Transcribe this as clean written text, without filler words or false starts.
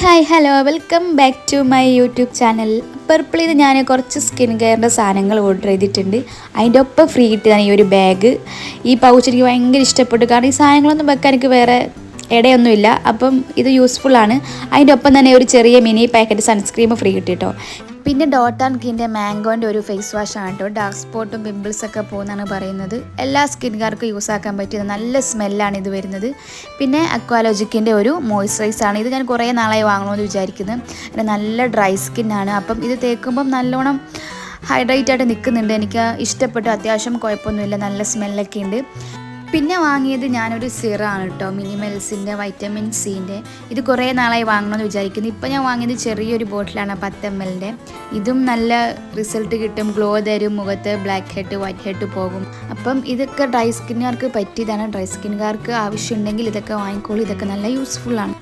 Hi hello welcome back to my YouTube channel. Purple ഇത് ഞാൻ കുറച്ച് സ്കിൻ കെയറിൻ്റെ സാധനങ്ങൾ ഓർഡർ ചെയ്തിട്ടുണ്ട്. അതിൻ്റെ ഒപ്പം ഫ്രീ കിട്ടിയതാണ് ഈ ഒരു ബാഗ്. ഈ പൗച്ച് എനിക്ക് ഭയങ്കര ഇഷ്ടപ്പെട്ടു. കാരണം ഈ സാധനങ്ങളൊന്നും വെക്കാൻ എനിക്ക് വേറെ ഇടയൊന്നുമില്ല. അപ്പം ഇത് യൂസ്ഫുള്ളാണ്. അതിൻ്റെ ഒപ്പം തന്നെ ഒരു ചെറിയ മിനി പാക്കറ്റ് സൺസ്ക്രീം ഫ്രീ കിട്ടി കേട്ടോ. പിന്നെ ഡോട്ട് ആൻഡ് കിൻ്റെ മാംഗോൻ്റെ ഒരു ഫേസ് വാഷ് ആണ് കേട്ടോ. ഡാർക്ക് സ്പോട്ടും പിമ്പിൾസൊക്കെ പോകുന്നതാണ് പറയുന്നത്. എല്ലാ സ്കിൻകാർക്കും യൂസ് ആക്കാൻ പറ്റിയ നല്ല സ്മെല്ലാണ് ഇത് വരുന്നത്. പിന്നെ അക്വാലോജിക്കിൻ്റെ ഒരു മോയ്സ്ചറൈസറാണ്. ഇത് ഞാൻ കുറേ നാളായി വാങ്ങണമെന്ന് വിചാരിക്കുന്നത്. പിന്നെ നല്ല ഡ്രൈ സ്കിന്നാണ്. അപ്പം ഇത് തേക്കുമ്പം നല്ലോണം ഹൈഡ്രേറ്റ് ആയിട്ട് നിൽക്കുന്നുണ്ട്. എനിക്ക് ഇഷ്ടപ്പെട്ടു. അത്യാവശ്യം കുഴപ്പമൊന്നുമില്ല, നല്ല സ്മെല്ലൊക്കെ ഉണ്ട്. പിന്നെ വാങ്ങിയത് ഞാനൊരു സിറാണ് കേട്ടോ, മിനിമൽസിൻ്റെ വൈറ്റമിൻ സിൻ്റെ. ഇത് കുറേ നാളായി വാങ്ങണമെന്ന് വിചാരിക്കുന്നു. ഇപ്പോൾ ഞാൻ വാങ്ങിയത് ചെറിയൊരു ബോട്ടിലാണ്, 10 ml. ഇതും നല്ല റിസൾട്ട് കിട്ടും, ഗ്ലോ തരും, മുഖത്ത് ബ്ലാക്ക് ഹെഡ് വൈറ്റ് ഹെഡ് പോകും. അപ്പം ഇതൊക്കെ ഡ്രൈ സ്കിന്നുകാർക്ക് പറ്റിയതാണ്. ഡ്രൈ സ്കിന്നുകാർക്ക് ആവശ്യമുണ്ടെങ്കിൽ ഇതൊക്കെ വാങ്ങിക്കോളൂ. ഇതൊക്കെ നല്ല യൂസ്ഫുള്ളാണ്.